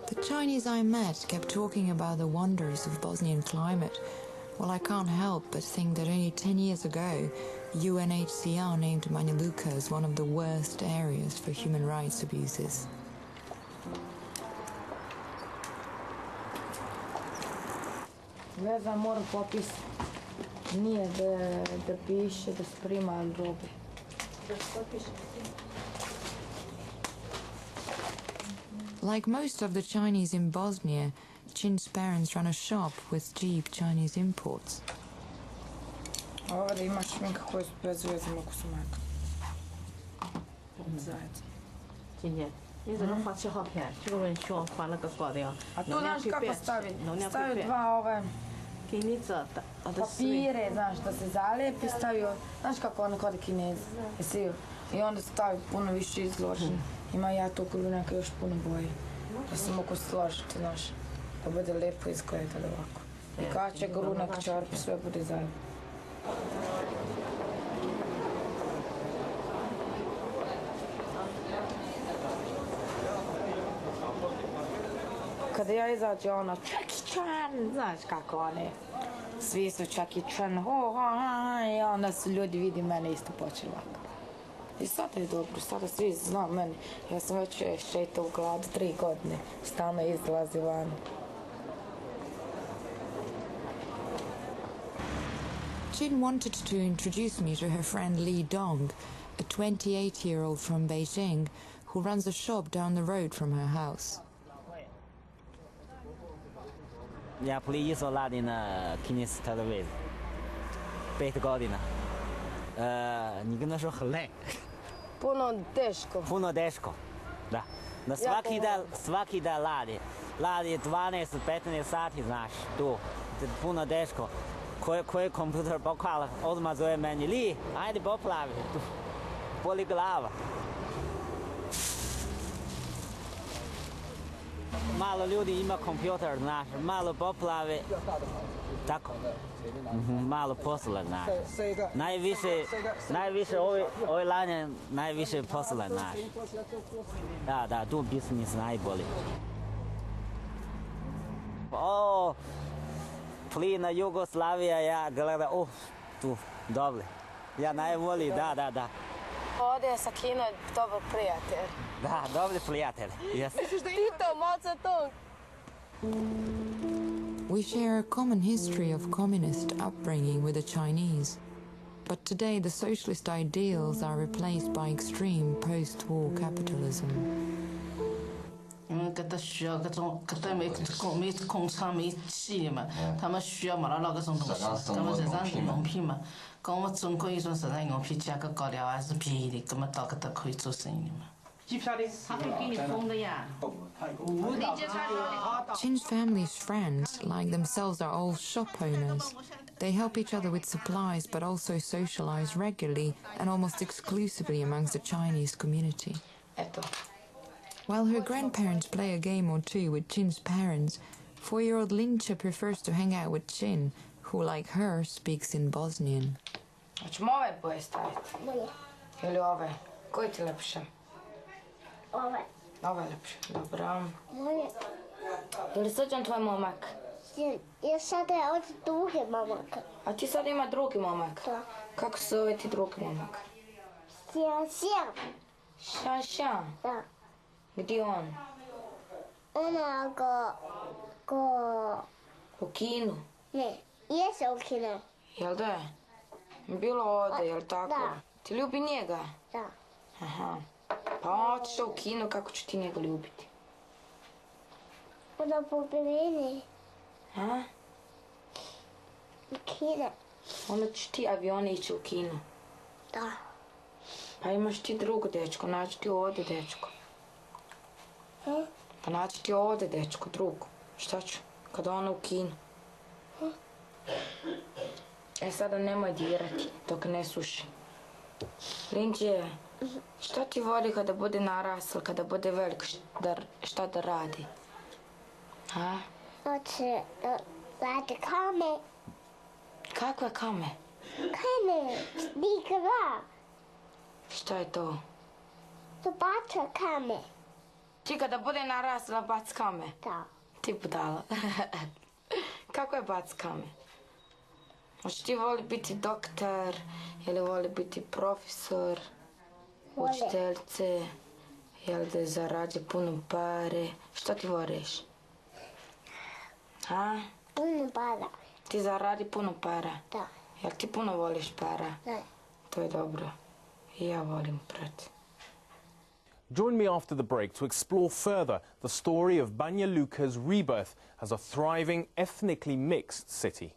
The Chinese I met kept talking about the wonders of Bosnian climate. Well, I can't help but think that only 10 years ago, UNHCR named Banjaluki as one of the worst areas for human rights abuses. Veza mora popis nije da piše da se prima drobe. Like most of the Chinese in Bosnia, Chin's parents run a shop with cheap Chinese imports. Ovdje imaš šminka koju bez veze mogu su maknuti. Zajedno. 今天你这个花7号片，这个文胸换了个高的呀。 A tu znaš kako stavi? Stavi 2 ove 给你这的， papire, znaš, da se zalijepi, stavio, znaš kako ono kod Kinezi, jesi i onda stavi puno više izložen. Ima ja tu grunaka još puno boje, da se mogu složiti, znaš, da bude lijepo izgledati ovako. I kače, grunak, čarp, sve bude zajedno. Kada ja izađe ono, Jackie Chan, znaš kako one, svi su Jackie Chan, i onda su ljudi vidi mene isto počeli ovako. I sada je dobro, sada svi zna mene, ja sam već šetao u gladu 3 godine, stalno izlazi van. Chin wanted to introduce me to her friend Li Dong, a 28-year-old from Beijing who runs a shop down the road from her house. Ja poliso radi na Kinezi televiziji. 5 godina. Nikada što hle. Puno teško. Puno teško, da. Da svaki dan radi. Radi 12-15 sati, znaš, tu. Puno teško. Koji kompjuter pokvala, odmah zove meni, Li, ajde poplavi. Boli glava. Malo ljudi ima kompjuter, znaš, malo poplave, tako, malo posla, znaš. Najviše ove lanje, najviše posla, znaš. Da, tu biznis najbolji. O, plina Jugoslavija, ja gledam, tu, dobro. Ja najvoli, da. Ovdje je sa Kino dobar prijatelj. Da, dobri prijatelj, yes. Tito, Mao Zedong. We share a common history of communist upbringing with the Chinese. But today the socialist ideals are replaced by extreme post-war capitalism. 因为搿搭需要搿种搿搭没工厂没企业嘛，他们需要嘛拉搿种东西，搿么日常用品嘛，跟我们中国一种日常用品价格高了还是便宜的，搿么到搿搭可以做生意嘛。他会给你封的呀。Chin's family's friends, like themselves, are all shop owners. They help each other with supplies but also socialize regularly and almost exclusively amongst the Chinese community. While her grandparents play a game or two with Chin's parents, 4-year-old Lincha prefers to hang out with Chin, who, like her, speaks in Bosnian. Hoćemo ove boje staviti? Ili ove? Koji ti lepše? Ove. Ove lepše, dobro. Moje. Je li srđan tvoj momak? Ja sada je od druge momaka. A ti sad ima drugi momak? Da. Kako se zove ti drugi momak? Sjajan. Šašan? Da. Gdje on? Ona go... U Kinu? Ne, jese u Kinu. Jel da je? Bilo ovdje, jel tako? Da. Ti ljubi njega? Da. Aha. Pa on otišao u Kinu, kako ću ti njega ljubiti? Ona pobjeni. A? U Kinu. Onda ću ti avioni ići u Kinu. Da. Pa imaš ti drugu dečko, naći ti ovdje dečko. Pa naći ti ovdje dečko, drugu. Šta ću? Kada ona u Kinu. Sada nemoj dirati dok ne suši. Linđe, šta ti voli kada bude narasl, kada bude velik, šta da radi? Ha? Hoće radi kame. Kakve kame? Kame, igra. Šta je to? To bača kame. Ti kada bude narasla, backa me. Da. Ti budala. Kako je backa me? Hoće ti voli biti doktor ili voli biti profesor, učiteljice, ili da zarađe puno pare? Što ti voliš? A? Puno para. Ti zaradi puno para? Da. Jel ti puno voliš para? Da. To je dobro. I ja volim prati. Join me after the break to explore further the story of Banja Luka's rebirth as a thriving, ethnically mixed city.